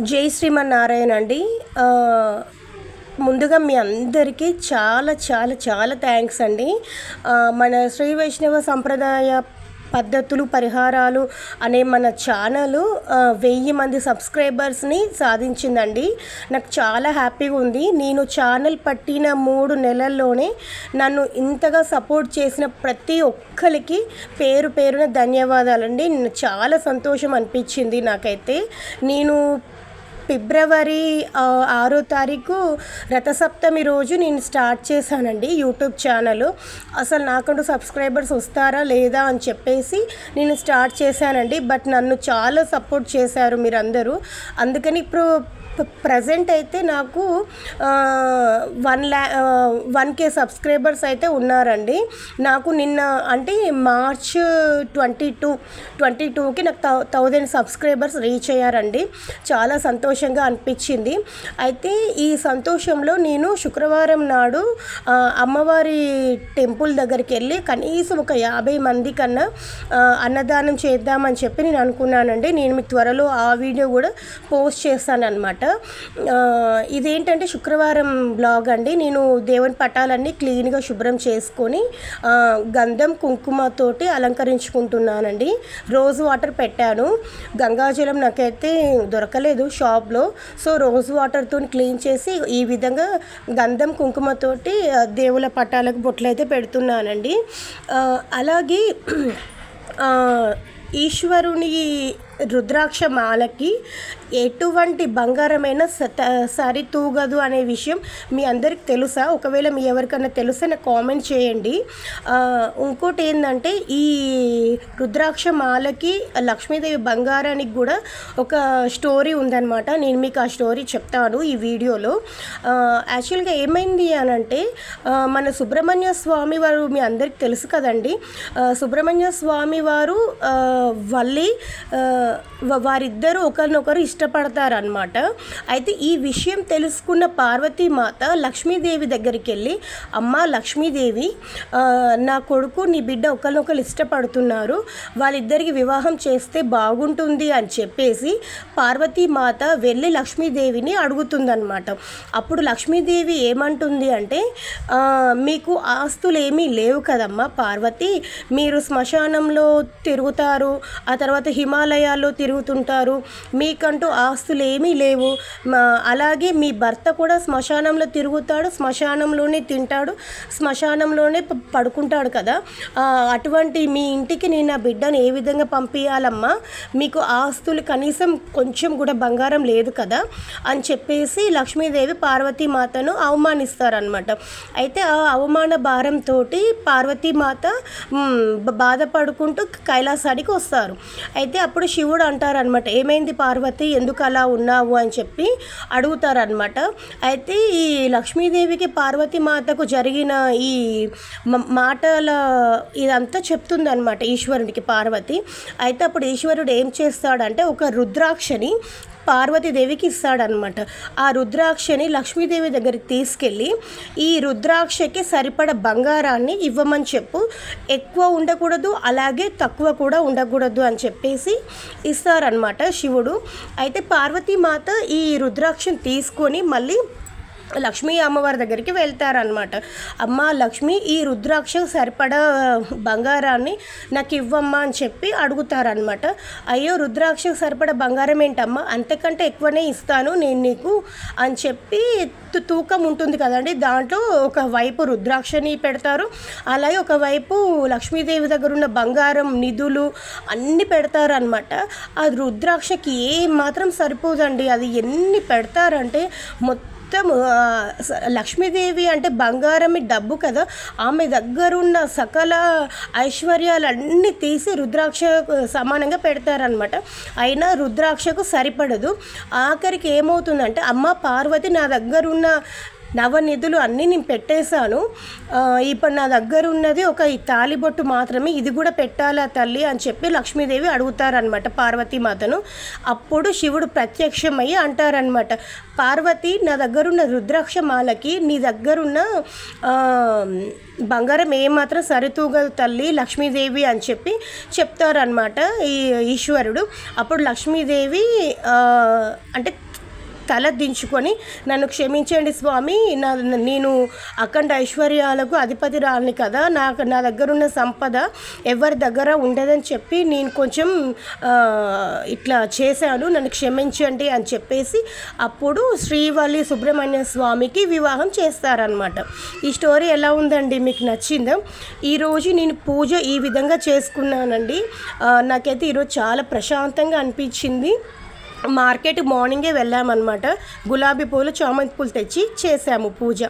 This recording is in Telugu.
జై శ్రీమన్నారాయణ అండి. ముందుగా మీ అందరికీ చాలా చాలా చాలా థ్యాంక్స్ అండి. మన శ్రీ వైష్ణవ సంప్రదాయ పద్ధతులు పరిహారాలు అనే మన ఛానల్ 1000 మంది సబ్స్క్రైబర్స్ని సాధించిందండి. నాకు చాలా హ్యాపీగా ఉంది. నేను ఛానల్ పట్టిన 3 నెలల్లోనే నన్ను ఇంతగా సపోర్ట్ చేసిన ప్రతి ఒక్కరికి పేరు పేరున ధన్యవాదాలండి. చాలా సంతోషం అనిపించింది నాకైతే. నేను ఫిబ్రవరి 6వ తారీఖు రథసప్తమి రోజు నేను స్టార్ట్ చేశానండి యూట్యూబ్ ఛానల్. అసలు నాకంటూ సబ్స్క్రైబర్స్ వస్తారా లేదా అని చెప్పేసి నేను స్టార్ట్ చేశానండి. బట్ నన్ను చాలా సపోర్ట్ చేశారు మీరందరూ. అందుకని ఇప్పుడు ప్రజెంట్ అయితే నాకు 1K సబ్స్క్రైబర్స్ అయితే ఉన్నారండి. నాకు నిన్న అంటే మార్చ్ 22కి నాకు 1000 సబ్స్క్రైబర్స్ రీచ్ అయ్యారండి. చాలా సంతోషంగా అనిపించింది. అయితే ఈ సంతోషంలో నేను శుక్రవారం నాడు అమ్మవారి టెంపుల్ దగ్గరికి వెళ్ళి కనీసం ఒక 50 మంది కన్నా అన్నదానం చేద్దామని చెప్పి నేను అనుకున్నానండి. నేను మీకు త్వరలో ఆ వీడియో కూడా పోస్ట్ చేస్తాను అనమాట. ఇదేంటంటే శుక్రవారం బ్లాగ్ అండి. నేను దేవుని పటాలన్నీ క్లీన్గా శుభ్రం చేసుకొని గంధం కుంకుమతోటి అలంకరించుకుంటున్నానండి. రోజ్ వాటర్ పెట్టాను. గంగాజలం నాకైతే దొరకలేదు షాప్లో. సో రోజ్ వాటర్తో క్లీన్ చేసి ఈ విధంగా గంధం కుంకుమతోటి దేవుల పటాలకు బొట్లు అయితే పెడుతున్నానండి. అలాగే ఈశ్వరుని రుద్రాక్ష మాలకి ఎటువంటి బంగారమైన సరితూగదు అనే విషయం మీ అందరికి తెలుసా? ఒకవేళ మీ ఎవరికైనా తెలిస్తే నాకు కామెంట్ చేయండి. ఇంకోటి ఏంటంటే ఈ రుద్రాక్ష మాలకి లక్ష్మీదేవి బంగారానికి కూడా ఒక స్టోరీ ఉందన్నమాట. నేను మీకు ఆ స్టోరీ చెప్తాను ఈ వీడియోలో. యాక్చువల్గా ఏమైంది అని అంటే మన సుబ్రహ్మణ్య స్వామి వారు మీ అందరికి తెలుసు కదండి. సుబ్రహ్మణ్య స్వామి వారు వారిద్దరూ ఒకరినొకరు ఇష్టపడతారనమాట. అయితే ఈ విషయం తెలుసుకున్న పార్వతీమాత లక్ష్మీదేవి దగ్గరికి వెళ్ళి, అమ్మ లక్ష్మీదేవి, నా కొడుకు నీ బిడ్డ ఒకరినొకరు ఇష్టపడుతున్నారు, వాళ్ళిద్దరికి వివాహం చేస్తే బాగుంటుంది అని చెప్పేసి పార్వతీమాత వెళ్ళి లక్ష్మీదేవిని అడుగుతుందన్నమాట. అప్పుడు లక్ష్మీదేవి ఏమంటుంది అంటే, మీకు ఆస్తులు ఏమీ లేవు కదమ్మా పార్వతి, మీరు శ్మశానంలో తిరుగుతారు, ఆ తర్వాత హిమాలయాల్లో తిరుగుతుంటారు, మీకంటూ ఆస్తులు ఏమీ లేవు, అలాగే మీ భర్త కూడా శ్మశానంలో తిరుగుతాడు, శ్మశానంలోనే తింటాడు, శ్మశానంలోనే పడుకుంటాడు కదా, అటువంటి మీ ఇంటికి నేను నా బిడ్డను ఏ విధంగా పంపించాలమ్మా, మీకు ఆస్తులు కనీసం కొంచెం కూడా బంగారం లేదు కదా అని చెప్పేసి లక్ష్మీదేవి పార్వతీమాతను అవమానిస్తారనమాట. అయితే ఆ అవమాన భారంతో పార్వతీమాత బాధపడుకుంటూ కైలాసానికి వస్తారు. అయితే అప్పుడు శివుడు అంటారనమాట, ఏమైంది పార్వతి, ఎందుకు అలా ఉన్నావు అని చెప్పి అడుగుతారనమాట. అయితే ఈ లక్ష్మీదేవికి పార్వతీమాతకు జరిగిన ఈ మాటల ఇదంతా చెప్తుందనమాట ఈశ్వరుడికి పార్వతి. అయితే అప్పుడు ఈశ్వరుడు ఏం చేస్తాడంటే ఒక రుద్రాక్షని పార్వతీదేవికి ఇస్తాడనమాట. ఆ రుద్రాక్షని లక్ష్మీదేవి దగ్గరికి తీసుకెళ్ళి ఈ రుద్రాక్షకి సరిపడ బంగారాన్ని ఇవ్వమని చెప్పు, ఎక్కువ ఉండకూడదు అలాగే తక్కువ కూడా ఉండకూడదు అని చెప్పేసి ఇస్తారనమాట శివుడు. అయితే పార్వతీమాత ఈ రుద్రాక్షని తీసుకొని మళ్ళీ లక్ష్మీ అమ్మవారి దగ్గరికి వెళ్తారనమాట. అమ్మ లక్ష్మి, ఈ రుద్రాక్ష సరిపడా బంగారాన్ని నాకు ఇవ్వమ్మా అని చెప్పి అడుగుతారనమాట. అయ్యో రుద్రాక్ష సరిపడా బంగారం ఏంటమ్మా, అంతకంటే ఎక్కువనే ఇస్తాను నేను నీకు అని చెప్పి తూకం ఉంటుంది కదండి, దాంట్లో ఒకవైపు రుద్రాక్షని పెడతారు, అలాగే ఒకవైపు లక్ష్మీదేవి దగ్గర ఉన్న బంగారం నిధులు అన్నీ పెడతారనమాట. ఆ రుద్రాక్షకి ఏ మాత్రం సరిపోదండి, అది ఎన్ని పెడతారంటే మొత్తం లక్ష్మీదేవి అంటే బంగారమి డబ్బు కదా, ఆమె దగ్గరున్న సకల ఐశ్వర్యాలన్నీ తీసి రుద్రాక్ష సమానంగా పెడతారనమాట. అయినా రుద్రాక్షకు సరిపడదు. ఆఖరికి ఏమవుతుందంటే, అమ్మ పార్వతి నా దగ్గరున్న నవనిధులు అన్నీ నేను పెట్టేశాను, ఇప్పుడు నా దగ్గర ఉన్నది ఒక ఈ తాలిబొట్టు మాత్రమే, ఇది కూడా పెట్టాలా తల్లి అని చెప్పి లక్ష్మీదేవి అడుగుతారనమాట పార్వతీమాతను. అప్పుడు శివుడు ప్రత్యక్షమయ్యి అంటారనమాట, పార్వతి నా దగ్గరున్న రుద్రాక్షమాలకి నీ దగ్గరున్న బంగారం ఏమాత్రం సరితూగదు తల్లి లక్ష్మీదేవి అని చెప్పి చెప్తారనమాట ఈ ఈశ్వరుడు. అప్పుడు లక్ష్మీదేవి అంటే తల దించుకొని, నన్ను క్షమించండి స్వామి, నేను అఖండ ఐశ్వర్యాలకు అధిపతి రాలని కదా, నా దగ్గర ఉన్న సంపద ఎవరి దగ్గర ఉండదని చెప్పి నేను కొంచెం ఇట్లా చేశాను, నన్ను క్షమించండి అని చెప్పేసి అప్పుడు శ్రీవల్లి సుబ్రహ్మణ్య స్వామికి వివాహం చేస్తారనమాట. ఈ స్టోరీ ఎలా ఉందండి, మీకు నచ్చిందా? ఈరోజు నేను పూజ ఈ విధంగా చేసుకున్నానండి. నాకైతే ఈరోజు చాలా ప్రశాంతంగా అనిపించింది. మార్కెట్ మార్నింగే వెళ్ళామన్నమాట, గులాబీ పూలు చామంతి పూలు తెచ్చి చేసాము పూజ.